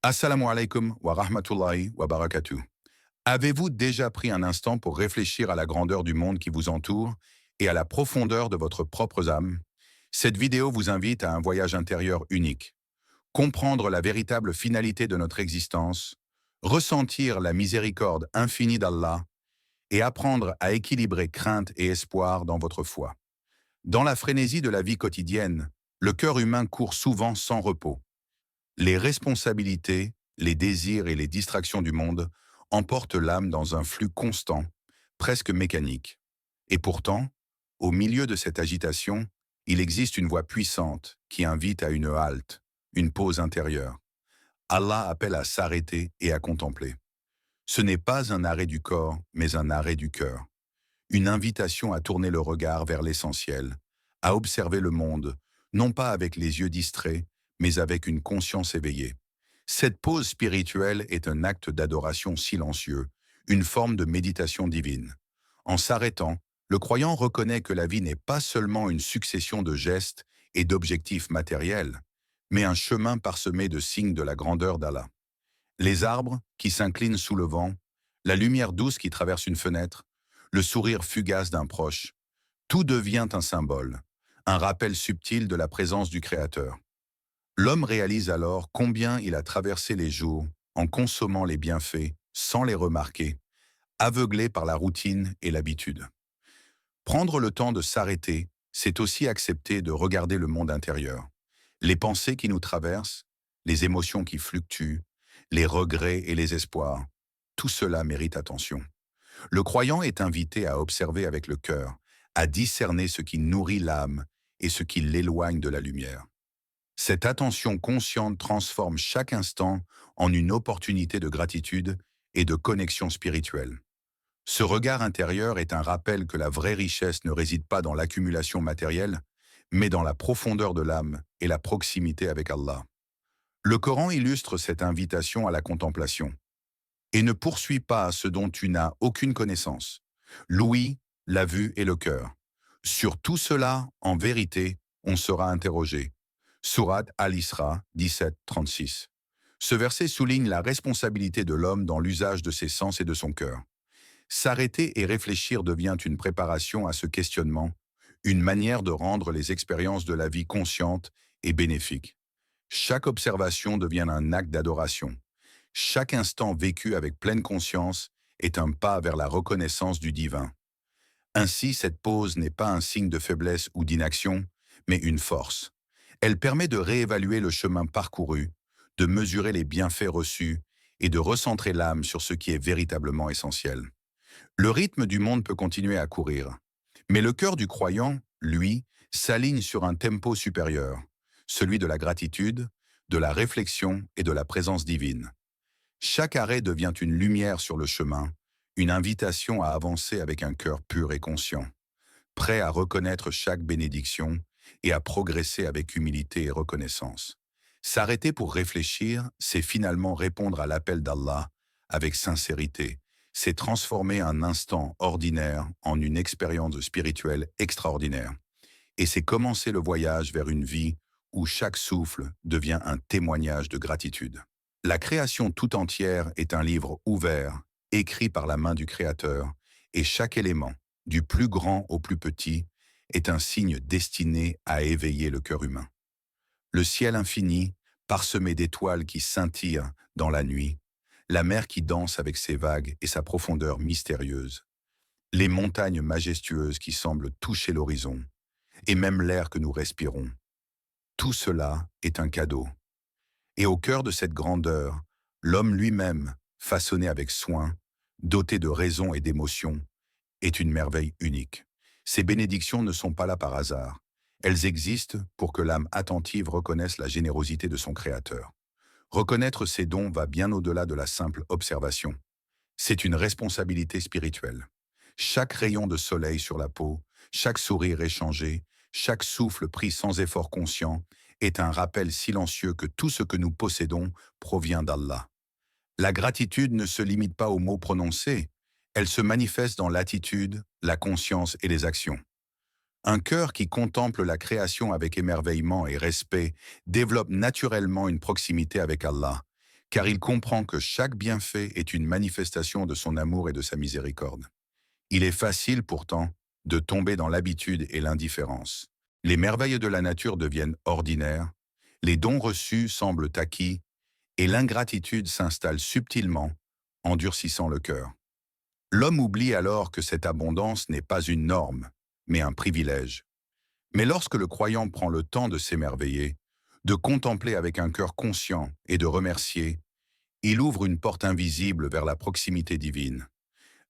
Assalamu alaikum wa rahmatullahi wa barakatuh. Avez-vous déjà pris un instant pour réfléchir à la grandeur du monde qui vous entoure et à la profondeur de votre propre âme? Cette vidéo vous invite à un voyage intérieur unique. Comprendre la véritable finalité de notre existence, ressentir la miséricorde infinie d'Allah et apprendre à équilibrer crainte et espoir dans votre foi. Dans la frénésie de la vie quotidienne, le cœur humain court souvent sans repos. Les responsabilités, les désirs et les distractions du monde emportent l'âme dans un flux constant, presque mécanique. Et pourtant, au milieu de cette agitation, il existe une voix puissante qui invite à une halte, une pause intérieure. Allah appelle à s'arrêter et à contempler. Ce n'est pas un arrêt du corps, mais un arrêt du cœur. Une invitation à tourner le regard vers l'essentiel, à observer le monde, non pas avec les yeux distraits, mais avec une conscience éveillée. Cette pause spirituelle est un acte d'adoration silencieux, une forme de méditation divine. En s'arrêtant, le croyant reconnaît que la vie n'est pas seulement une succession de gestes et d'objectifs matériels, mais un chemin parsemé de signes de la grandeur d'Allah. Les arbres qui s'inclinent sous le vent, la lumière douce qui traverse une fenêtre, le sourire fugace d'un proche, tout devient un symbole, un rappel subtil de la présence du Créateur. L'homme réalise alors combien il a traversé les jours en consommant les bienfaits sans les remarquer, aveuglé par la routine et l'habitude. Prendre le temps de s'arrêter, c'est aussi accepter de regarder le monde intérieur. Les pensées qui nous traversent, les émotions qui fluctuent, les regrets et les espoirs, tout cela mérite attention. Le croyant est invité à observer avec le cœur, à discerner ce qui nourrit l'âme et ce qui l'éloigne de la lumière. Cette attention consciente transforme chaque instant en une opportunité de gratitude et de connexion spirituelle. Ce regard intérieur est un rappel que la vraie richesse ne réside pas dans l'accumulation matérielle, mais dans la profondeur de l'âme et la proximité avec Allah. Le Coran illustre cette invitation à la contemplation. Et ne poursuis pas ce dont tu n'as aucune connaissance. L'ouïe, la vue et le cœur. Sur tout cela, en vérité, on sera interrogé. Sourate Al-Isra 17-36. Ce verset souligne la responsabilité de l'homme dans l'usage de ses sens et de son cœur. S'arrêter et réfléchir devient une préparation à ce questionnement, une manière de rendre les expériences de la vie conscientes et bénéfiques. Chaque observation devient un acte d'adoration. Chaque instant vécu avec pleine conscience est un pas vers la reconnaissance du divin. Ainsi, cette pause n'est pas un signe de faiblesse ou d'inaction, mais une force. Elle permet de réévaluer le chemin parcouru, de mesurer les bienfaits reçus et de recentrer l'âme sur ce qui est véritablement essentiel. Le rythme du monde peut continuer à courir, mais le cœur du croyant, lui, s'aligne sur un tempo supérieur, celui de la gratitude, de la réflexion et de la présence divine. Chaque arrêt devient une lumière sur le chemin, une invitation à avancer avec un cœur pur et conscient, prêt à reconnaître chaque bénédiction et à progresser avec humilité et reconnaissance. S'arrêter pour réfléchir, c'est finalement répondre à l'appel d'Allah avec sincérité. C'est transformer un instant ordinaire en une expérience spirituelle extraordinaire. Et c'est commencer le voyage vers une vie où chaque souffle devient un témoignage de gratitude. La création tout entière est un livre ouvert, écrit par la main du Créateur, et chaque élément, du plus grand au plus petit, est un signe destiné à éveiller le cœur humain. Le ciel infini, parsemé d'étoiles qui scintillent dans la nuit, la mer qui danse avec ses vagues et sa profondeur mystérieuse, les montagnes majestueuses qui semblent toucher l'horizon, et même l'air que nous respirons. Tout cela est un cadeau. Et au cœur de cette grandeur, l'homme lui-même, façonné avec soin, doté de raison et d'émotion, est une merveille unique. Ces bénédictions ne sont pas là par hasard. Elles existent pour que l'âme attentive reconnaisse la générosité de son Créateur. Reconnaître ces dons va bien au-delà de la simple observation. C'est une responsabilité spirituelle. Chaque rayon de soleil sur la peau, chaque sourire échangé, chaque souffle pris sans effort conscient est un rappel silencieux que tout ce que nous possédons provient d'Allah. La gratitude ne se limite pas aux mots prononcés, elle se manifeste dans l'attitude, la conscience et les actions. Un cœur qui contemple la création avec émerveillement et respect développe naturellement une proximité avec Allah, car il comprend que chaque bienfait est une manifestation de son amour et de sa miséricorde. Il est facile pourtant de tomber dans l'habitude et l'indifférence. Les merveilles de la nature deviennent ordinaires, les dons reçus semblent acquis, et l'ingratitude s'installe subtilement, endurcissant le cœur. L'homme oublie alors que cette abondance n'est pas une norme, mais un privilège. Mais lorsque le croyant prend le temps de s'émerveiller, de contempler avec un cœur conscient et de remercier, il ouvre une porte invisible vers la proximité divine.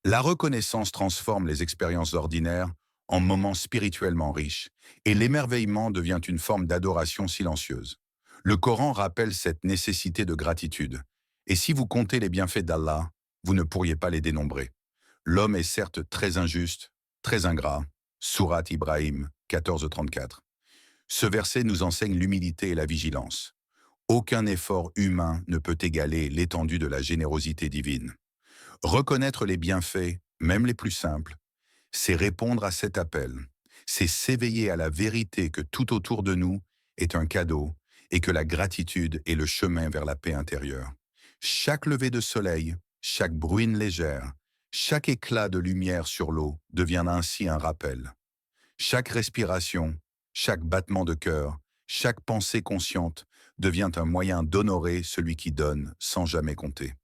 La reconnaissance transforme les expériences ordinaires en moments spirituellement riches, et l'émerveillement devient une forme d'adoration silencieuse. Le Coran rappelle cette nécessité de gratitude, et si vous comptez les bienfaits d'Allah, vous ne pourriez pas les dénombrer. L'homme est certes très injuste, très ingrat. Sourate Ibrahim 14:34. Ce verset nous enseigne l'humilité et la vigilance. Aucun effort humain ne peut égaler l'étendue de la générosité divine. Reconnaître les bienfaits, même les plus simples, c'est répondre à cet appel. C'est s'éveiller à la vérité que tout autour de nous est un cadeau et que la gratitude est le chemin vers la paix intérieure. Chaque lever de soleil, chaque bruine légère, chaque éclat de lumière sur l'eau devient ainsi un rappel. Chaque respiration, chaque battement de cœur, chaque pensée consciente devient un moyen d'honorer celui qui donne sans jamais compter.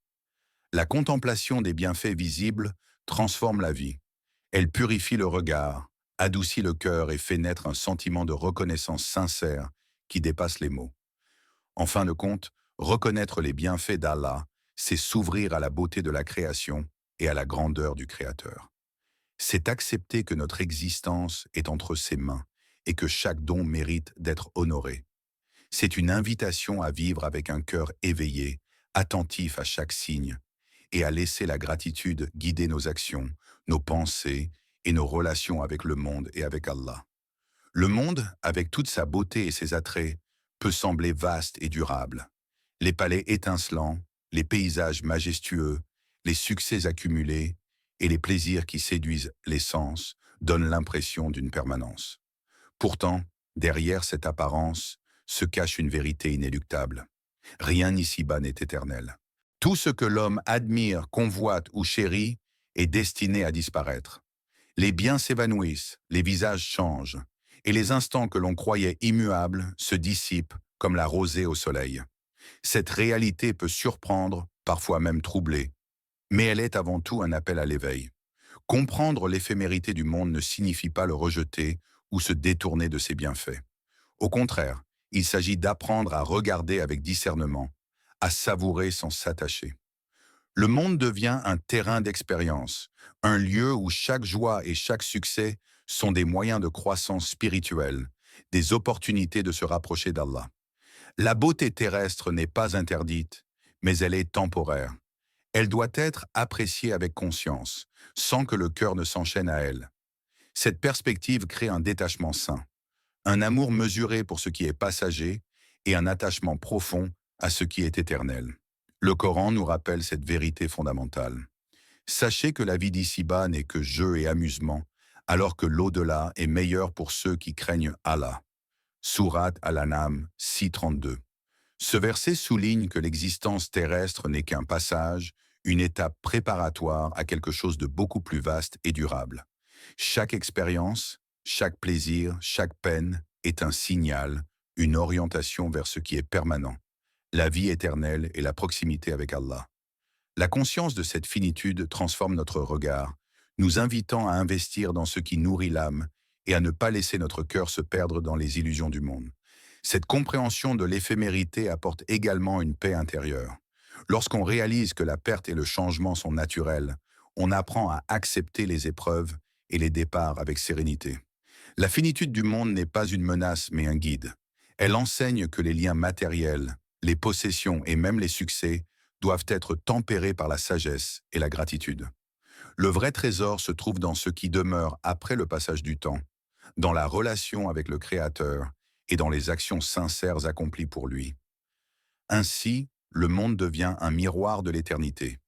La contemplation des bienfaits visibles transforme la vie. Elle purifie le regard, adoucit le cœur et fait naître un sentiment de reconnaissance sincère qui dépasse les mots. En fin de compte, reconnaître les bienfaits d'Allah, c'est s'ouvrir à la beauté de la création et à la grandeur du Créateur. C'est accepter que notre existence est entre ses mains et que chaque don mérite d'être honoré. C'est une invitation à vivre avec un cœur éveillé, attentif à chaque signe, et à laisser la gratitude guider nos actions, nos pensées et nos relations avec le monde et avec Allah. Le monde, avec toute sa beauté et ses attraits, peut sembler vaste et durable. Les palais étincelants, les paysages majestueux, les succès accumulés et les plaisirs qui séduisent les sens donnent l'impression d'une permanence. Pourtant, derrière cette apparence se cache une vérité inéluctable. Rien ici-bas n'est éternel. Tout ce que l'homme admire, convoite ou chérit est destiné à disparaître. Les biens s'évanouissent, les visages changent, et les instants que l'on croyait immuables se dissipent comme la rosée au soleil. Cette réalité peut surprendre, parfois même troubler, mais elle est avant tout un appel à l'éveil. Comprendre l'éphémérité du monde ne signifie pas le rejeter ou se détourner de ses bienfaits. Au contraire, il s'agit d'apprendre à regarder avec discernement, à savourer sans s'attacher. Le monde devient un terrain d'expérience, un lieu où chaque joie et chaque succès sont des moyens de croissance spirituelle, des opportunités de se rapprocher d'Allah. La beauté terrestre n'est pas interdite, mais elle est temporaire. Elle doit être appréciée avec conscience, sans que le cœur ne s'enchaîne à elle. Cette perspective crée un détachement sain, un amour mesuré pour ce qui est passager et un attachement profond à ce qui est éternel. Le Coran nous rappelle cette vérité fondamentale. Sachez que la vie d'ici-bas n'est que jeu et amusement, alors que l'au-delà est meilleur pour ceux qui craignent Allah. Sourate Al-An'am 6:32. Ce verset souligne que l'existence terrestre n'est qu'un passage, une étape préparatoire à quelque chose de beaucoup plus vaste et durable. Chaque expérience, chaque plaisir, chaque peine est un signal, une orientation vers ce qui est permanent, la vie éternelle et la proximité avec Allah. La conscience de cette finitude transforme notre regard, nous invitant à investir dans ce qui nourrit l'âme et à ne pas laisser notre cœur se perdre dans les illusions du monde. Cette compréhension de l'éphémérité apporte également une paix intérieure. Lorsqu'on réalise que la perte et le changement sont naturels, on apprend à accepter les épreuves et les départs avec sérénité. La finitude du monde n'est pas une menace mais un guide. Elle enseigne que les liens matériels, les possessions et même les succès doivent être tempérés par la sagesse et la gratitude. Le vrai trésor se trouve dans ce qui demeure après le passage du temps, dans la relation avec le Créateur et dans les actions sincères accomplies pour lui. Ainsi, le monde devient un miroir de l'éternité.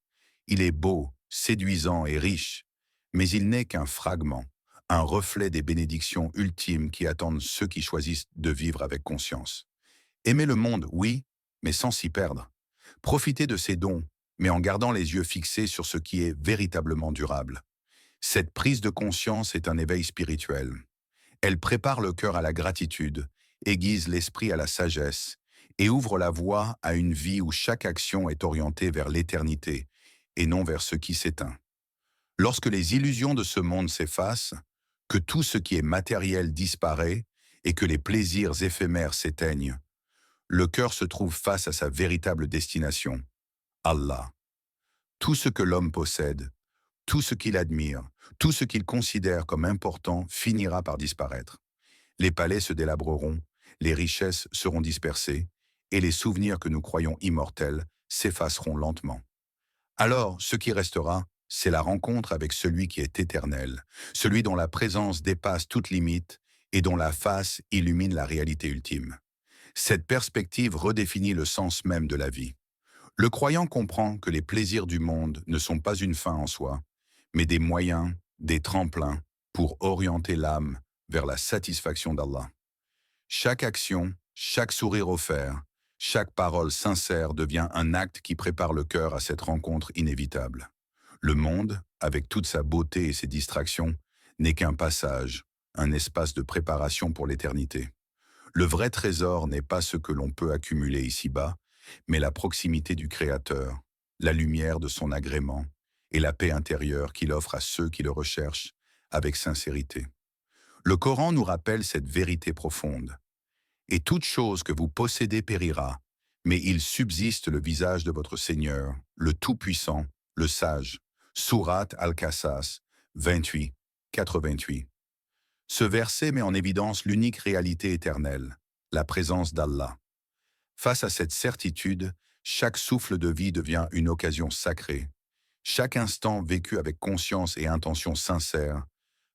Il est beau, séduisant et riche, mais il n'est qu'un fragment, un reflet des bénédictions ultimes qui attendent ceux qui choisissent de vivre avec conscience. Aimer le monde, oui, mais sans s'y perdre. Profitez de ces dons, mais en gardant les yeux fixés sur ce qui est véritablement durable. Cette prise de conscience est un éveil spirituel. Elle prépare le cœur à la gratitude, aiguise l'esprit à la sagesse et ouvre la voie à une vie où chaque action est orientée vers l'éternité et non vers ce qui s'éteint. Lorsque les illusions de ce monde s'effacent, que tout ce qui est matériel disparaît et que les plaisirs éphémères s'éteignent, le cœur se trouve face à sa véritable destination, Allah. Tout ce que l'homme possède, tout ce qu'il admire, tout ce qu'il considère comme important finira par disparaître. Les palais se délabreront, les richesses seront dispersées, et les souvenirs que nous croyons immortels s'effaceront lentement. Alors, ce qui restera, c'est la rencontre avec celui qui est éternel, celui dont la présence dépasse toute limite et dont la face illumine la réalité ultime. Cette perspective redéfinit le sens même de la vie. Le croyant comprend que les plaisirs du monde ne sont pas une fin en soi, mais des moyens, des tremplins pour orienter l'âme vers la satisfaction d'Allah. Chaque action, chaque sourire offert, chaque parole sincère devient un acte qui prépare le cœur à cette rencontre inévitable. Le monde, avec toute sa beauté et ses distractions, n'est qu'un passage, un espace de préparation pour l'éternité. Le vrai trésor n'est pas ce que l'on peut accumuler ici-bas, mais la proximité du Créateur, la lumière de son agrément et la paix intérieure qu'il offre à ceux qui le recherchent avec sincérité. Le Coran nous rappelle cette vérité profonde. Et toute chose que vous possédez périra, mais il subsiste le visage de votre Seigneur, le Tout-Puissant, le Sage. Sourate Al-Qasas 28, 88. Ce verset met en évidence l'unique réalité éternelle, la présence d'Allah. Face à cette certitude, chaque souffle de vie devient une occasion sacrée. Chaque instant vécu avec conscience et intention sincère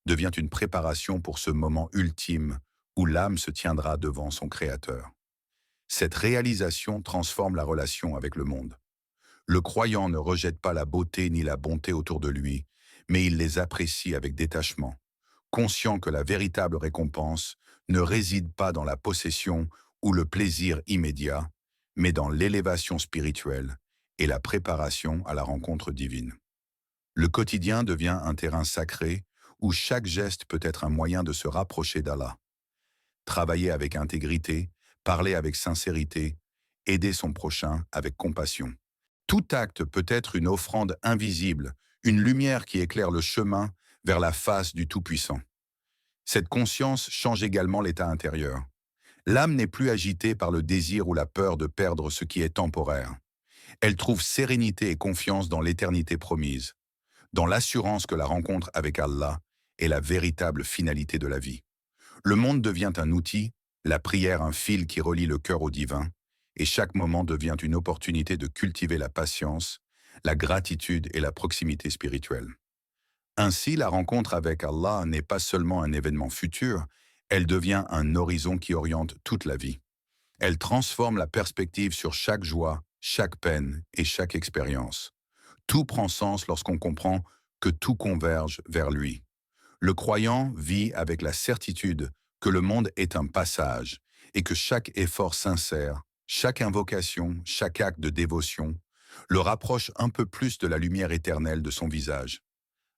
devient une préparation pour ce moment ultime où l'âme se tiendra devant son Créateur. Cette réalisation transforme la relation avec le monde. Le croyant ne rejette pas la beauté ni la bonté autour de lui, mais il les apprécie avec détachement, conscient que la véritable récompense ne réside pas dans la possession ou le plaisir immédiat, mais dans l'élévation spirituelle et la préparation à la rencontre divine. Le quotidien devient un terrain sacré où chaque geste peut être un moyen de se rapprocher d'Allah. Travailler avec intégrité, parler avec sincérité, aider son prochain avec compassion. Tout acte peut être une offrande invisible, une lumière qui éclaire le chemin vers la face du Tout-Puissant. Cette conscience change également l'état intérieur. L'âme n'est plus agitée par le désir ou la peur de perdre ce qui est temporaire. Elle trouve sérénité et confiance dans l'éternité promise, dans l'assurance que la rencontre avec Allah est la véritable finalité de la vie. Le monde devient un outil, la prière un fil qui relie le cœur au divin, et chaque moment devient une opportunité de cultiver la patience, la gratitude et la proximité spirituelle. Ainsi, la rencontre avec Allah n'est pas seulement un événement futur, elle devient un horizon qui oriente toute la vie. Elle transforme la perspective sur chaque joie, chaque peine et chaque expérience. Tout prend sens lorsqu'on comprend que tout converge vers lui. Le croyant vit avec la certitude que le monde est un passage et que chaque effort sincère, chaque invocation, chaque acte de dévotion le rapproche un peu plus de la lumière éternelle de son visage.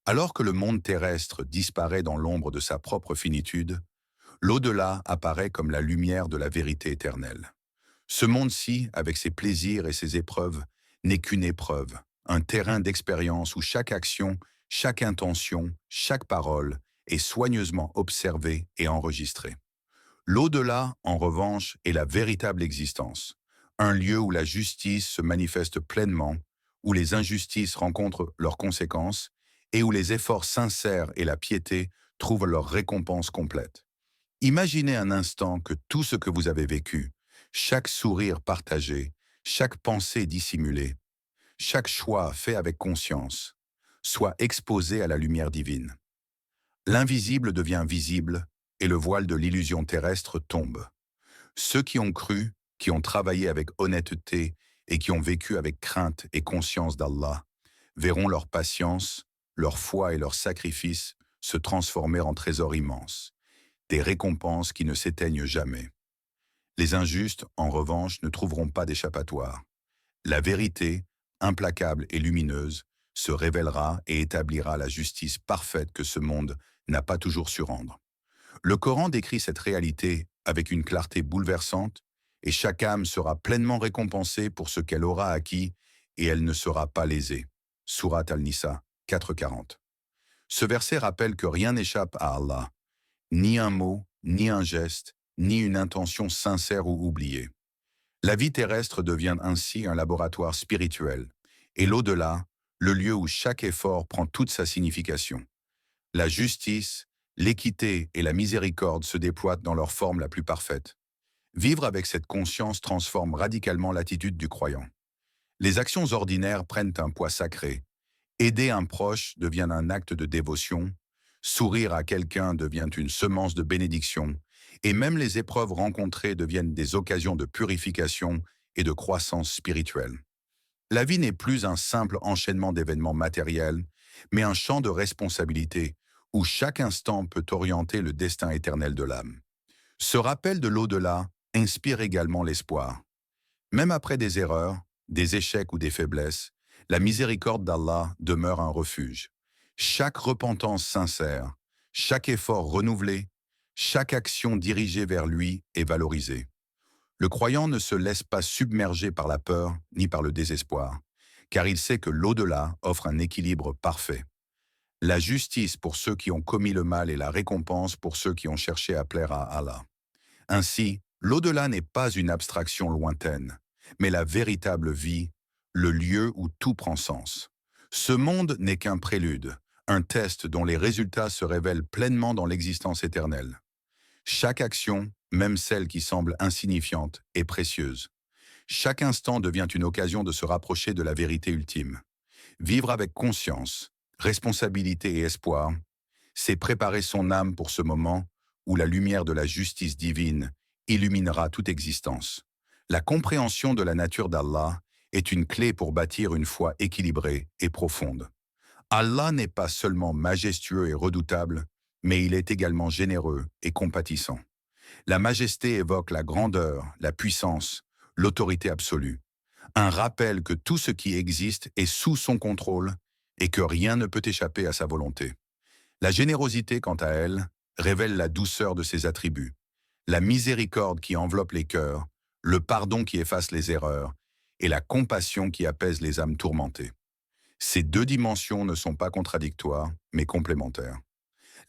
Alors que le monde terrestre disparaît dans l'ombre de sa propre finitude, l'au-delà apparaît comme la lumière de la vérité éternelle. Ce monde-ci, avec ses plaisirs et ses épreuves, n'est qu'une épreuve, un terrain d'expérience où chaque action, chaque intention, chaque parole est soigneusement observée et enregistrée. L'au-delà, en revanche, est la véritable existence, un lieu où la justice se manifeste pleinement, où les injustices rencontrent leurs conséquences et où les efforts sincères et la piété trouvent leur récompense complète. Imaginez un instant que tout ce que vous avez vécu, chaque sourire partagé, chaque pensée dissimulée, chaque choix fait avec conscience, soit exposé à la lumière divine. L'invisible devient visible et le voile de l'illusion terrestre tombe. Ceux qui ont cru, qui ont travaillé avec honnêteté et qui ont vécu avec crainte et conscience d'Allah, verront leur patience, leur foi et leur sacrifice se transformer en trésors immenses, des récompenses qui ne s'éteignent jamais. Les injustes, en revanche, ne trouveront pas d'échappatoire. La vérité, implacable et lumineuse, se révélera et établira la justice parfaite que ce monde n'a pas toujours su rendre. Le Coran décrit cette réalité avec une clarté bouleversante, et chaque âme sera pleinement récompensée pour ce qu'elle aura acquis, et elle ne sera pas lésée. Sourate Al-Nisa 4:40. Ce verset rappelle que rien n'échappe à Allah, ni un mot, ni un geste, ni une intention sincère ou oubliée. La vie terrestre devient ainsi un laboratoire spirituel, et l'au-delà, le lieu où chaque effort prend toute sa signification. La justice, l'équité et la miséricorde se déploient dans leur forme la plus parfaite. Vivre avec cette conscience transforme radicalement l'attitude du croyant. Les actions ordinaires prennent un poids sacré. Aider un proche devient un acte de dévotion, sourire à quelqu'un devient une semence de bénédiction, et même les épreuves rencontrées deviennent des occasions de purification et de croissance spirituelle. La vie n'est plus un simple enchaînement d'événements matériels, mais un champ de responsabilité où chaque instant peut orienter le destin éternel de l'âme. Ce rappel de l'au-delà inspire également l'espoir. Même après des erreurs, des échecs ou des faiblesses, la miséricorde d'Allah demeure un refuge. Chaque repentance sincère, chaque effort renouvelé, chaque action dirigée vers lui est valorisée. Le croyant ne se laisse pas submerger par la peur ni par le désespoir, car il sait que l'au-delà offre un équilibre parfait. La justice pour ceux qui ont commis le mal et la récompense pour ceux qui ont cherché à plaire à Allah. Ainsi, l'au-delà n'est pas une abstraction lointaine, mais la véritable vie, le lieu où tout prend sens. Ce monde n'est qu'un prélude, un test dont les résultats se révèlent pleinement dans l'existence éternelle. Chaque action, même celle qui semble insignifiante, est précieuse. Chaque instant devient une occasion de se rapprocher de la vérité ultime. Vivre avec conscience, responsabilité et espoir, c'est préparer son âme pour ce moment où la lumière de la justice divine illuminera toute existence. La compréhension de la nature d'Allah est une clé pour bâtir une foi équilibrée et profonde. Allah n'est pas seulement majestueux et redoutable, mais il est également généreux et compatissant. La majesté évoque la grandeur, la puissance, l'autorité absolue. Un rappel que tout ce qui existe est sous son contrôle et que rien ne peut échapper à sa volonté. La générosité, quant à elle, révèle la douceur de ses attributs, la miséricorde qui enveloppe les cœurs, le pardon qui efface les erreurs et la compassion qui apaise les âmes tourmentées. Ces deux dimensions ne sont pas contradictoires, mais complémentaires.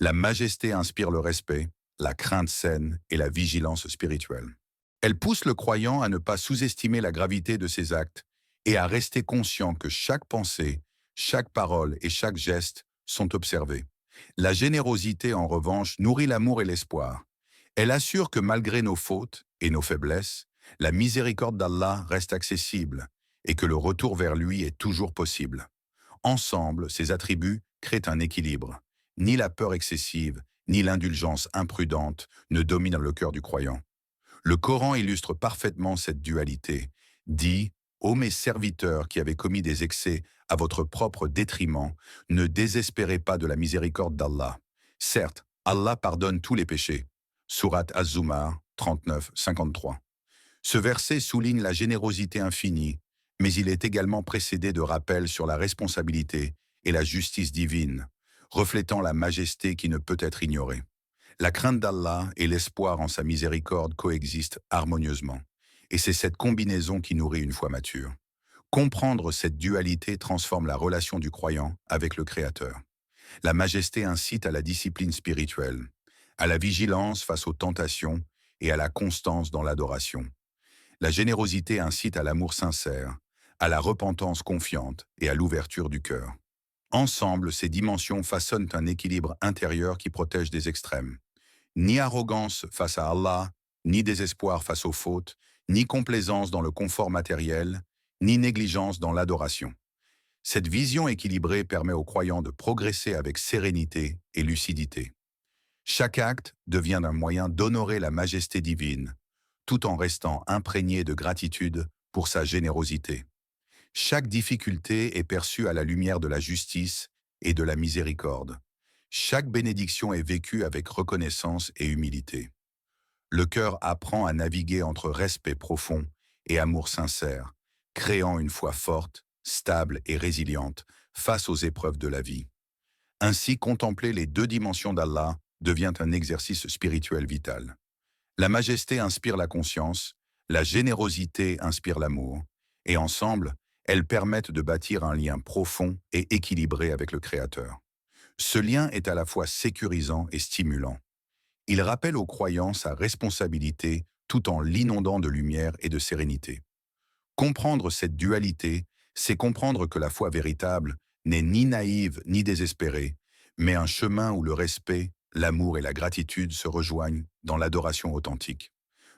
La majesté inspire le respect, la crainte saine et la vigilance spirituelle. Elle pousse le croyant à ne pas sous-estimer la gravité de ses actes et à rester conscient que chaque pensée, chaque parole et chaque geste sont observés. La générosité, en revanche, nourrit l'amour et l'espoir. Elle assure que malgré nos fautes et nos faiblesses, la miséricorde d'Allah reste accessible et que le retour vers lui est toujours possible. Ensemble, ces attributs créent un équilibre. Ni la peur excessive, ni l'indulgence imprudente ne dominent le cœur du croyant. Le Coran illustre parfaitement cette dualité. Dit: Ô mes serviteurs qui avez commis des excès à votre propre détriment, ne désespérez pas de la miséricorde d'Allah. Certes, Allah pardonne tous les péchés. Sourate Az-Zumar 39-53. Ce verset souligne la générosité infinie, mais il est également précédé de rappels sur la responsabilité et la justice divine, reflétant la majesté qui ne peut être ignorée. La crainte d'Allah et l'espoir en sa miséricorde coexistent harmonieusement, et c'est cette combinaison qui nourrit une foi mature. Comprendre cette dualité transforme la relation du croyant avec le Créateur. La majesté incite à la discipline spirituelle, à la vigilance face aux tentations et à la constance dans l'adoration. La générosité incite à l'amour sincère, à la repentance confiante et à l'ouverture du cœur. Ensemble, ces dimensions façonnent un équilibre intérieur qui protège des extrêmes. Ni arrogance face à Allah, ni désespoir face aux fautes, ni complaisance dans le confort matériel, ni négligence dans l'adoration. Cette vision équilibrée permet aux croyants de progresser avec sérénité et lucidité. Chaque acte devient un moyen d'honorer la majesté divine, tout en restant imprégné de gratitude pour sa générosité. Chaque difficulté est perçue à la lumière de la justice et de la miséricorde. Chaque bénédiction est vécue avec reconnaissance et humilité. Le cœur apprend à naviguer entre respect profond et amour sincère, créant une foi forte, stable et résiliente face aux épreuves de la vie. Ainsi, contempler les deux dimensions d'Allah devient un exercice spirituel vital. La majesté inspire la conscience, la générosité inspire l'amour, et ensemble, elles permettent de bâtir un lien profond et équilibré avec le Créateur. Ce lien est à la fois sécurisant et stimulant. Il rappelle aux croyants sa responsabilité tout en l'inondant de lumière et de sérénité. Comprendre cette dualité, c'est comprendre que la foi véritable n'est ni naïve ni désespérée, mais un chemin où le respect, l'amour et la gratitude se rejoignent dans l'adoration authentique.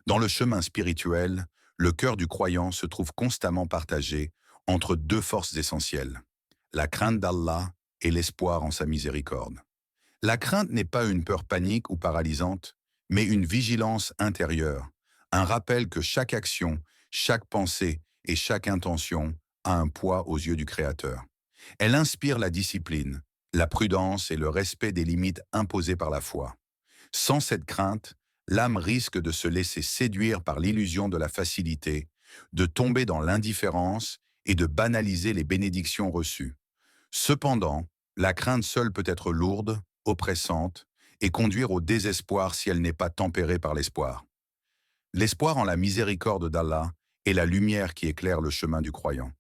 Dans le chemin spirituel, le cœur du croyant se trouve constamment partagé entre deux forces essentielles, la crainte d'Allah et l'espoir en sa miséricorde. La crainte n'est pas une peur panique ou paralysante, mais une vigilance intérieure, un rappel que chaque action, chaque pensée et chaque intention a un poids aux yeux du Créateur. Elle inspire la discipline, la prudence et le respect des limites imposées par la foi. Sans cette crainte, l'âme risque de se laisser séduire par l'illusion de la facilité, de tomber dans l'indifférence et de banaliser les bénédictions reçues. Cependant, la crainte seule peut être lourde, oppressante, et conduire au désespoir si elle n'est pas tempérée par l'espoir. L'espoir en la miséricorde d'Allah est la lumière qui éclaire le chemin du croyant.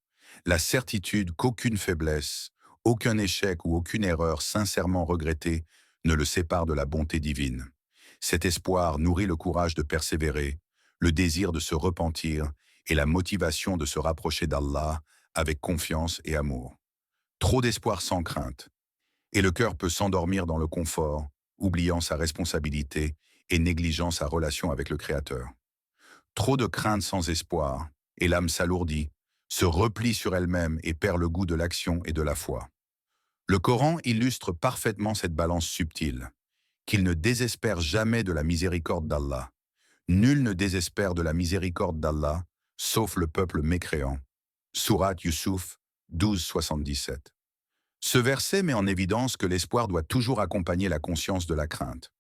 La certitude qu'aucune faiblesse, aucun échec ou aucune erreur sincèrement regrettée ne le sépare de la bonté divine. Cet espoir nourrit le courage de persévérer, le désir de se repentir et la motivation de se rapprocher d'Allah avec confiance et amour. Trop d'espoir sans crainte, et le cœur peut s'endormir dans le confort, oubliant sa responsabilité et négligeant sa relation avec le Créateur. Trop de crainte sans espoir, et l'âme s'alourdit, se replie sur elle-même et perd le goût de l'action et de la foi. Le Coran illustre parfaitement cette balance subtile, qu'il ne désespère jamais de la miséricorde d'Allah. Nul ne désespère de la miséricorde d'Allah, sauf le peuple mécréant. Sourate Yusuf 12,77. Ce verset met en évidence que l'espoir doit toujours accompagner la conscience de la crainte.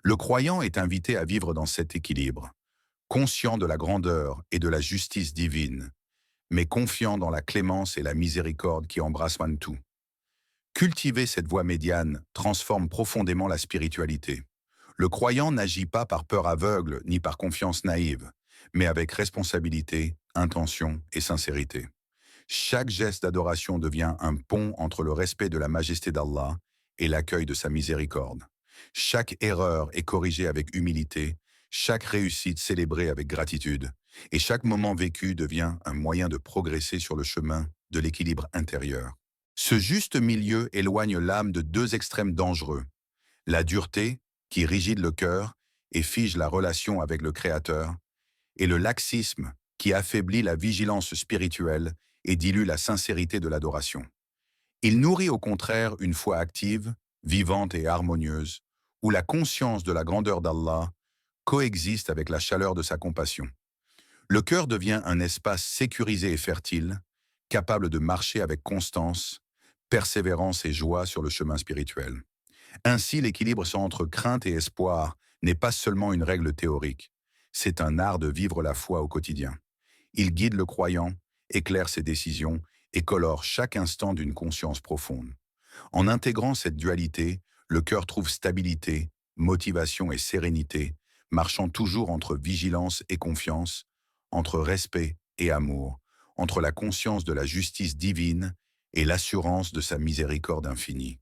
Le croyant est invité à vivre dans cet équilibre, conscient de la grandeur et de la justice divine, mais confiant dans la clémence et la miséricorde qui embrassent tout. Cultiver cette voie médiane transforme profondément la spiritualité. Le croyant n'agit pas par peur aveugle ni par confiance naïve, mais avec responsabilité, intention et sincérité. Chaque geste d'adoration devient un pont entre le respect de la majesté d'Allah et l'accueil de sa miséricorde. Chaque erreur est corrigée avec humilité, chaque réussite célébrée avec gratitude, et chaque moment vécu devient un moyen de progresser sur le chemin de l'équilibre intérieur. Ce juste milieu éloigne l'âme de deux extrêmes dangereux, la dureté, qui rigide le cœur et fige la relation avec le Créateur, et le laxisme, qui affaiblit la vigilance spirituelle et dilue la sincérité de l'adoration. Il nourrit au contraire une foi active, vivante et harmonieuse, où la conscience de la grandeur d'Allah coexiste avec la chaleur de sa compassion. Le cœur devient un espace sécurisé et fertile, capable de marcher avec constance, persévérance et joie sur le chemin spirituel. Ainsi, l'équilibre entre crainte et espoir n'est pas seulement une règle théorique, c'est un art de vivre la foi au quotidien. Il guide le croyant, éclaire ses décisions et colore chaque instant d'une conscience profonde. En intégrant cette dualité, le cœur trouve stabilité, motivation et sérénité, marchant toujours entre vigilance et confiance, entre respect et amour, entre la conscience de la justice divine et l'assurance de sa miséricorde infinie.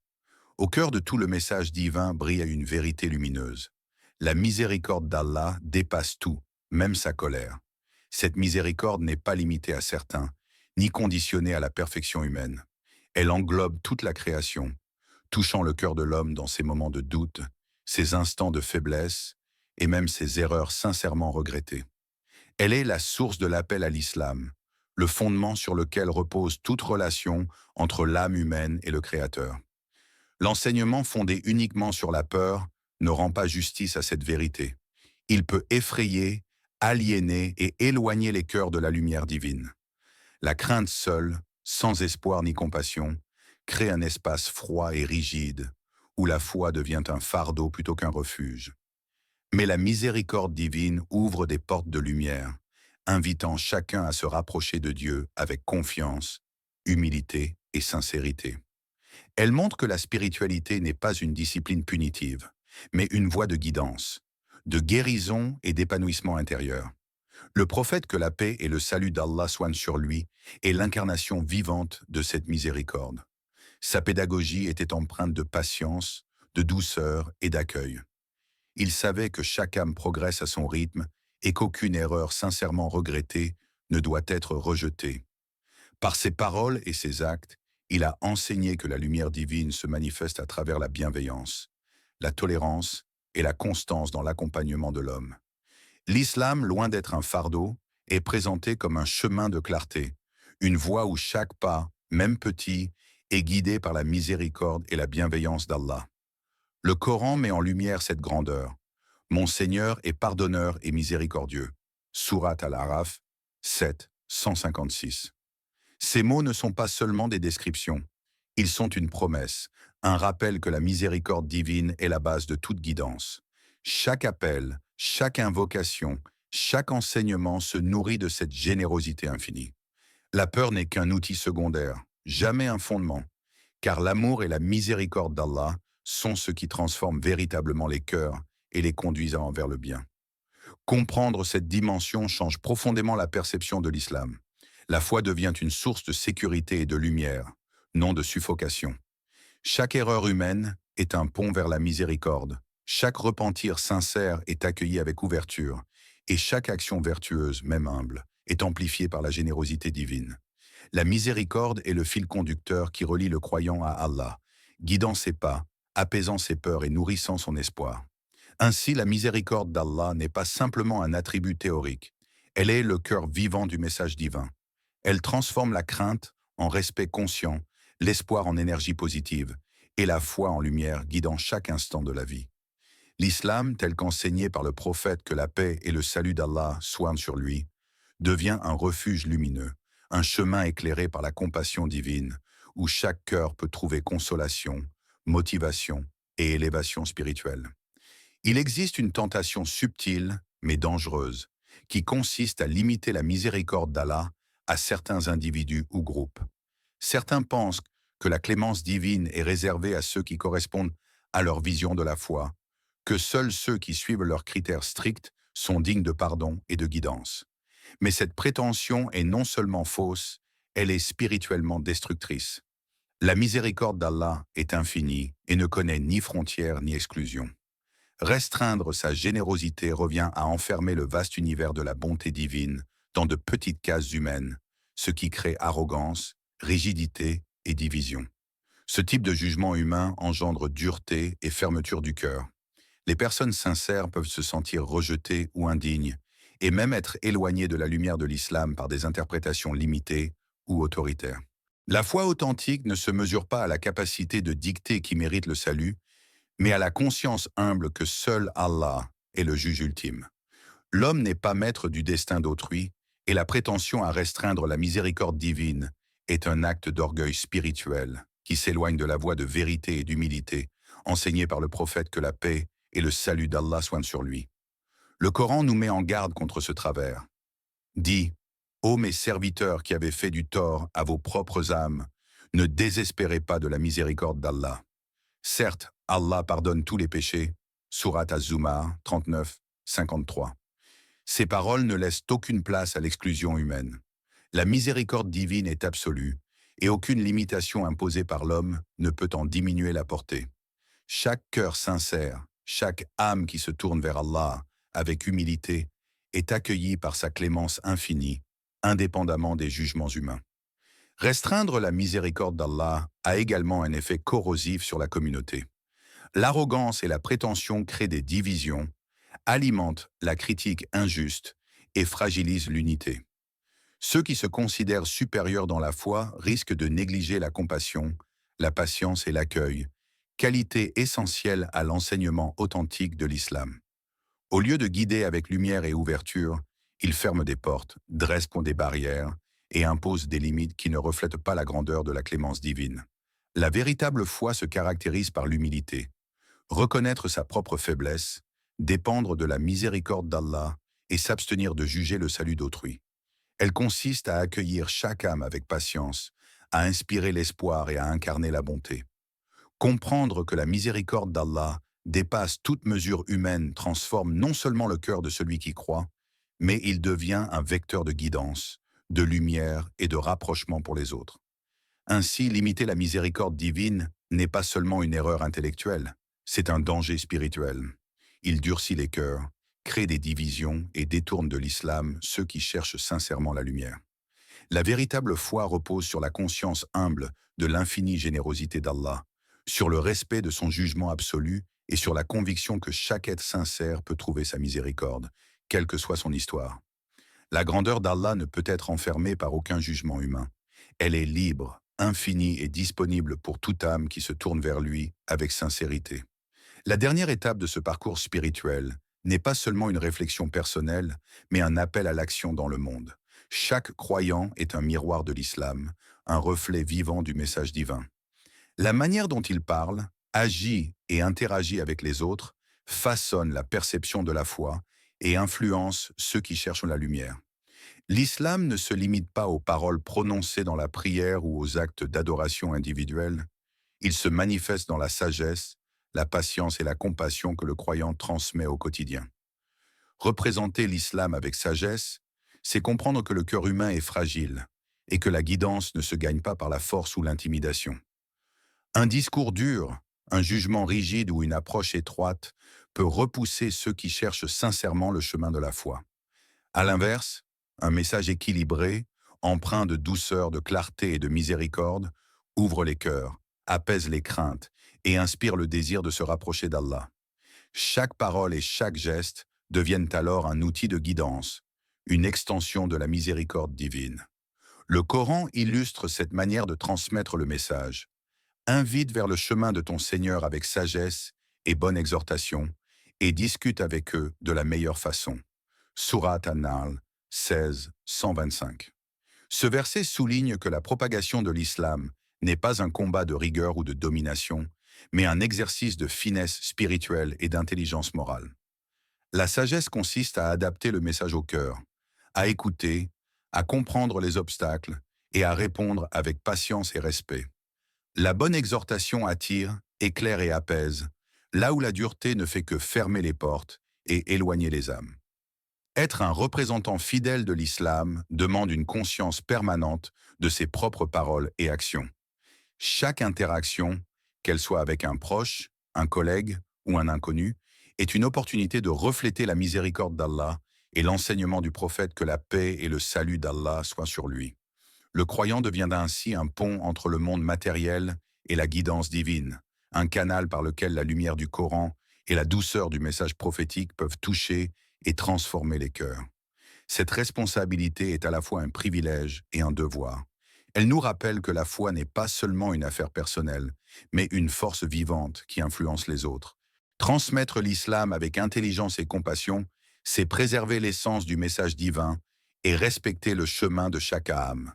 Au cœur de tout le message divin brille une vérité lumineuse. La miséricorde d'Allah dépasse tout, même sa colère. Cette miséricorde n'est pas limitée à certains, ni conditionnée à la perfection humaine. Elle englobe toute la création, touchant le cœur de l'homme dans ses moments de doute, ses instants de faiblesse et même ses erreurs sincèrement regrettées. Elle est la source de l'appel à l'islam, le fondement sur lequel repose toute relation entre l'âme humaine et le Créateur. L'enseignement fondé uniquement sur la peur ne rend pas justice à cette vérité. Il peut effrayer, aliéner et éloigner les cœurs de la lumière divine. La crainte seule, sans espoir ni compassion, crée un espace froid et rigide, où la foi devient un fardeau plutôt qu'un refuge. Mais la miséricorde divine ouvre des portes de lumière, invitant chacun à se rapprocher de Dieu avec confiance, humilité et sincérité. Elle montre que la spiritualité n'est pas une discipline punitive, mais une voie de guidance, de guérison et d'épanouissement intérieur. Le prophète, que la paix et le salut d'Allah soient sur lui, est l'incarnation vivante de cette miséricorde. Sa pédagogie était empreinte de patience, de douceur et d'accueil. Il savait que chaque âme progresse à son rythme et qu'aucune erreur sincèrement regrettée ne doit être rejetée. Par ses paroles et ses actes, il a enseigné que la lumière divine se manifeste à travers la bienveillance, la tolérance et la constance dans l'accompagnement de l'homme. L'islam, loin d'être un fardeau, est présenté comme un chemin de clarté, une voie où chaque pas, même petit, est guidé par la miséricorde et la bienveillance d'Allah. Le Coran met en lumière cette grandeur. Mon Seigneur est pardonneur et miséricordieux. Sourate Al-Araf 7, 156. Ces mots ne sont pas seulement des descriptions. Ils sont une promesse, un rappel que la miséricorde divine est la base de toute guidance. Chaque appel, chaque invocation, chaque enseignement se nourrit de cette générosité infinie. La peur n'est qu'un outil secondaire, jamais un fondement, car l'amour et la miséricorde d'Allah sont ce qui transforment véritablement les cœurs et les conduisent vers le bien. Comprendre cette dimension change profondément la perception de l'islam. La foi devient une source de sécurité et de lumière, non de suffocation. Chaque erreur humaine est un pont vers la miséricorde. Chaque repentir sincère est accueilli avec ouverture, et chaque action vertueuse, même humble, est amplifiée par la générosité divine. La miséricorde est le fil conducteur qui relie le croyant à Allah, guidant ses pas, apaisant ses peurs et nourrissant son espoir. Ainsi, la miséricorde d'Allah n'est pas simplement un attribut théorique, elle est le cœur vivant du message divin. Elle transforme la crainte en respect conscient, l'espoir en énergie positive, et la foi en lumière guidant chaque instant de la vie. L'islam, tel qu'enseigné par le prophète, que la paix et le salut d'Allah soient sur lui, devient un refuge lumineux, un chemin éclairé par la compassion divine, où chaque cœur peut trouver consolation, motivation et élévation spirituelle. Il existe une tentation subtile, mais dangereuse, qui consiste à limiter la miséricorde d'Allah à certains individus ou groupes. Certains pensent que la clémence divine est réservée à ceux qui correspondent à leur vision de la foi, que seuls ceux qui suivent leurs critères stricts sont dignes de pardon et de guidance. Mais cette prétention est non seulement fausse, elle est spirituellement destructrice. La miséricorde d'Allah est infinie et ne connaît ni frontières ni exclusions. Restreindre sa générosité revient à enfermer le vaste univers de la bonté divine dans de petites cases humaines, ce qui crée arrogance, rigidité et division. Ce type de jugement humain engendre dureté et fermeture du cœur. Les personnes sincères peuvent se sentir rejetées ou indignes, et même être éloignées de la lumière de l'islam par des interprétations limitées ou autoritaires. La foi authentique ne se mesure pas à la capacité de dicter qui mérite le salut, mais à la conscience humble que seul Allah est le juge ultime. L'homme n'est pas maître du destin d'autrui, et la prétention à restreindre la miséricorde divine est un acte d'orgueil spirituel qui s'éloigne de la voie de vérité et d'humilité enseignée par le prophète, que la paix et le salut d'Allah soient sur lui. Le Coran nous met en garde contre ce travers. Dit: ô mes serviteurs qui avez fait du tort à vos propres âmes, ne désespérez pas de la miséricorde d'Allah. Certes, Allah pardonne tous les péchés. Sourate Az-Zumar 39, 53. Ces paroles ne laissent aucune place à l'exclusion humaine. La miséricorde divine est absolue, et aucune limitation imposée par l'homme ne peut en diminuer la portée. Chaque cœur sincère, chaque âme qui se tourne vers Allah avec humilité est accueillie par sa clémence infinie, indépendamment des jugements humains. Restreindre la miséricorde d'Allah a également un effet corrosif sur la communauté. L'arrogance et la prétention créent des divisions, alimentent la critique injuste et fragilisent l'unité. Ceux qui se considèrent supérieurs dans la foi risquent de négliger la compassion, la patience et l'accueil, qualités essentielles à l'enseignement authentique de l'islam. Au lieu de guider avec lumière et ouverture, ils ferment des portes, dressent des barrières et imposent des limites qui ne reflètent pas la grandeur de la clémence divine. La véritable foi se caractérise par l'humilité. Reconnaître sa propre faiblesse, dépendre de la miséricorde d'Allah et s'abstenir de juger le salut d'autrui. Elle consiste à accueillir chaque âme avec patience, à inspirer l'espoir et à incarner la bonté. Comprendre que la miséricorde d'Allah dépasse toute mesure humaine transforme non seulement le cœur de celui qui croit, mais il devient un vecteur de guidance, de lumière et de rapprochement pour les autres. Ainsi, limiter la miséricorde divine n'est pas seulement une erreur intellectuelle, c'est un danger spirituel. Il durcit les cœurs, crée des divisions et détourne de l'islam ceux qui cherchent sincèrement la lumière. La véritable foi repose sur la conscience humble de l'infinie générosité d'Allah, sur le respect de son jugement absolu et sur la conviction que chaque être sincère peut trouver sa miséricorde, quelle que soit son histoire. La grandeur d'Allah ne peut être enfermée par aucun jugement humain. Elle est libre, infinie et disponible pour toute âme qui se tourne vers lui avec sincérité. La dernière étape de ce parcours spirituel n'est pas seulement une réflexion personnelle, mais un appel à l'action dans le monde. Chaque croyant est un miroir de l'islam, un reflet vivant du message divin. La manière dont il parle, agit et interagit avec les autres façonne la perception de la foi et influence ceux qui cherchent la lumière. L'islam ne se limite pas aux paroles prononcées dans la prière ou aux actes d'adoration individuelle. Il se manifeste dans la sagesse, la patience et la compassion que le croyant transmet au quotidien. Représenter l'islam avec sagesse, c'est comprendre que le cœur humain est fragile et que la guidance ne se gagne pas par la force ou l'intimidation. Un discours dur, un jugement rigide ou une approche étroite peut repousser ceux qui cherchent sincèrement le chemin de la foi. À l'inverse, un message équilibré, empreint de douceur, de clarté et de miséricorde, ouvre les cœurs, apaise les craintes et inspire le désir de se rapprocher d'Allah. Chaque parole et chaque geste deviennent alors un outil de guidance, une extension de la miséricorde divine. Le Coran illustre cette manière de transmettre le message. Invite vers le chemin de ton Seigneur avec sagesse et bonne exhortation, et discute avec eux de la meilleure façon. Sourate An-Nahl 16, 125. Ce verset souligne que la propagation de l'islam n'est pas un combat de rigueur ou de domination, mais un exercice de finesse spirituelle et d'intelligence morale. La sagesse consiste à adapter le message au cœur, à écouter, à comprendre les obstacles et à répondre avec patience et respect. La bonne exhortation attire, éclaire et apaise, là où la dureté ne fait que fermer les portes et éloigner les âmes. Être un représentant fidèle de l'islam demande une conscience permanente de ses propres paroles et actions. Chaque interaction, qu'elle soit avec un proche, un collègue ou un inconnu, est une opportunité de refléter la miséricorde d'Allah et l'enseignement du prophète que la paix et le salut d'Allah soient sur lui. Le croyant devient ainsi un pont entre le monde matériel et la guidance divine, un canal par lequel la lumière du Coran et la douceur du message prophétique peuvent toucher et transformer les cœurs. Cette responsabilité est à la fois un privilège et un devoir. Elle nous rappelle que la foi n'est pas seulement une affaire personnelle, mais une force vivante qui influence les autres. Transmettre l'islam avec intelligence et compassion, c'est préserver l'essence du message divin et respecter le chemin de chaque âme.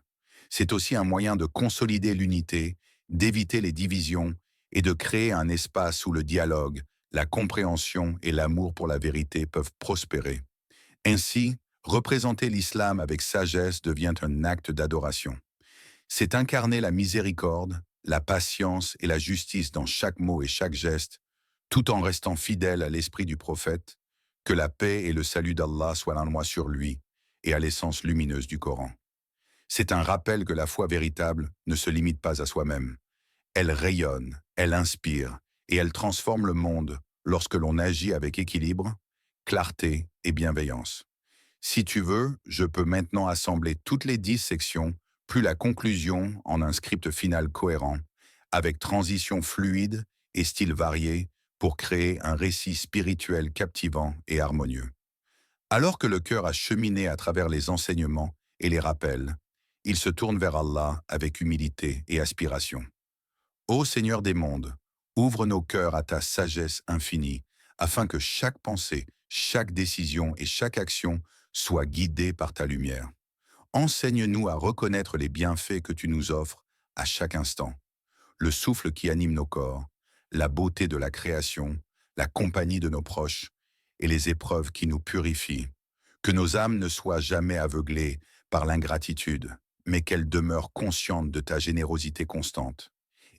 C'est aussi un moyen de consolider l'unité, d'éviter les divisions et de créer un espace où le dialogue, la compréhension et l'amour pour la vérité peuvent prospérer. Ainsi, représenter l'islam avec sagesse devient un acte d'adoration. C'est incarner la miséricorde, la patience et la justice dans chaque mot et chaque geste, tout en restant fidèle à l'esprit du prophète, que la paix et le salut d'Allah soient en moi sur lui et à l'essence lumineuse du Coran. C'est un rappel que la foi véritable ne se limite pas à soi-même. Elle rayonne, elle inspire et elle transforme le monde lorsque l'on agit avec équilibre, clarté et bienveillance. Si tu veux, je peux maintenant assembler toutes les 10 sections, plus la conclusion en un script final cohérent, avec transition fluide et style varié pour créer un récit spirituel captivant et harmonieux. Alors que le cœur a cheminé à travers les enseignements et les rappels, il se tourne vers Allah avec humilité et aspiration. Ô Seigneur des mondes, ouvre nos cœurs à ta sagesse infinie, afin que chaque pensée, chaque décision et chaque action soient guidées par ta lumière. Enseigne-nous à reconnaître les bienfaits que tu nous offres à chaque instant, le souffle qui anime nos corps, la beauté de la création, la compagnie de nos proches et les épreuves qui nous purifient. Que nos âmes ne soient jamais aveuglées par l'ingratitude, mais qu'elles demeurent conscientes de ta générosité constante.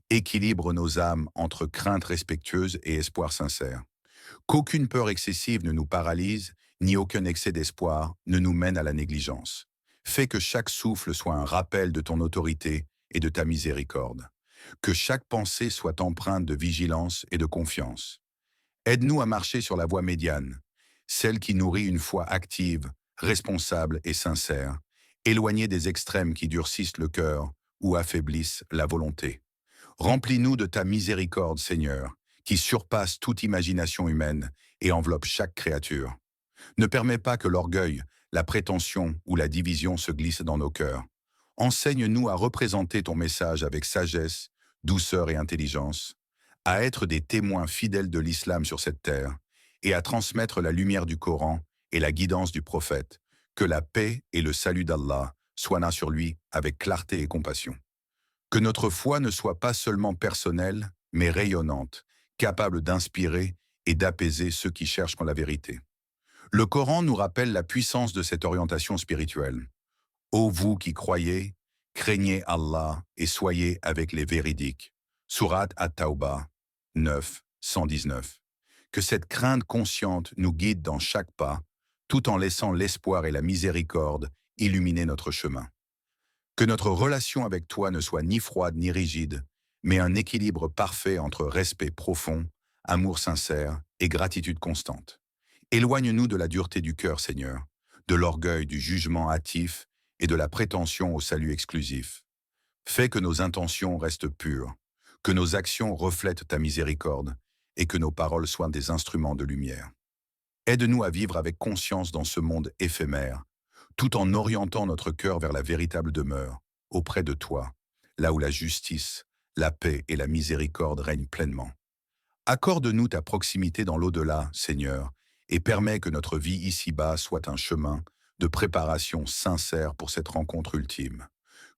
Équilibre nos âmes entre crainte respectueuse et espoir sincère. Qu'aucune peur excessive ne nous paralyse, ni aucun excès d'espoir ne nous mène à la négligence. Fais que chaque souffle soit un rappel de ton autorité et de ta miséricorde. Que chaque pensée soit empreinte de vigilance et de confiance. Aide-nous à marcher sur la voie médiane, celle qui nourrit une foi active, responsable et sincère, éloignée des extrêmes qui durcissent le cœur ou affaiblissent la volonté. Remplis-nous de ta miséricorde, Seigneur, qui surpasse toute imagination humaine et enveloppe chaque créature. Ne permets pas que l'orgueil, la prétention ou la division se glissent dans nos cœurs. Enseigne-nous à représenter ton message avec sagesse, douceur et intelligence, à être des témoins fidèles de l'islam sur cette terre et à transmettre la lumière du Coran et la guidance du prophète. Que la paix et le salut d'Allah soient là sur lui avec clarté et compassion. Que notre foi ne soit pas seulement personnelle, mais rayonnante, capable d'inspirer et d'apaiser ceux qui cherchent la vérité. Le Coran nous rappelle la puissance de cette orientation spirituelle. Ô vous qui croyez, craignez Allah et soyez avec les véridiques. Surat At-Tawbah 9, 119. Que cette crainte consciente nous guide dans chaque pas, tout en laissant l'espoir et la miséricorde illuminer notre chemin. Que notre relation avec toi ne soit ni froide ni rigide, mais un équilibre parfait entre respect profond, amour sincère et gratitude constante. Éloigne-nous de la dureté du cœur, Seigneur, de l'orgueil, du jugement hâtif et de la prétention au salut exclusif. Fais que nos intentions restent pures, que nos actions reflètent ta miséricorde et que nos paroles soient des instruments de lumière. Aide-nous à vivre avec conscience dans ce monde éphémère, tout en orientant notre cœur vers la véritable demeure, auprès de toi, là où la justice, la paix et la miséricorde règnent pleinement. Accorde-nous ta proximité dans l'au-delà, Seigneur, et permets que notre vie ici-bas soit un chemin de préparation sincère pour cette rencontre ultime.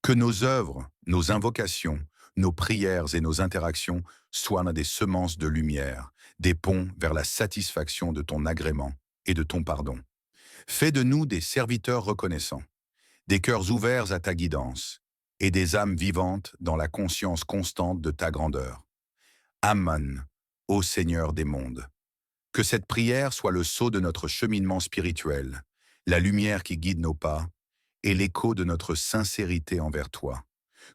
Que nos œuvres, nos invocations, nos prières et nos interactions soient des semences de lumière, des ponts vers la satisfaction de ton agrément et de ton pardon. Fais de nous des serviteurs reconnaissants, des cœurs ouverts à ta guidance et des âmes vivantes dans la conscience constante de ta grandeur. Amen, ô Seigneur des mondes. Que cette prière soit le sceau de notre cheminement spirituel, la lumière qui guide nos pas et l'écho de notre sincérité envers toi.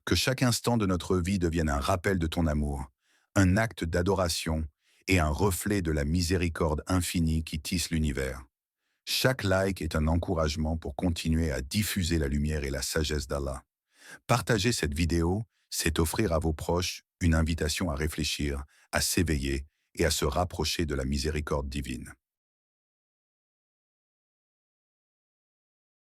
Que chaque instant de notre vie devienne un rappel de ton amour, un acte d'adoration et un reflet de la miséricorde infinie qui tisse l'univers. Chaque like est un encouragement pour continuer à diffuser la lumière et la sagesse d'Allah. Partager cette vidéo, c'est offrir à vos proches une invitation à réfléchir, à s'éveiller et à se rapprocher de la miséricorde divine.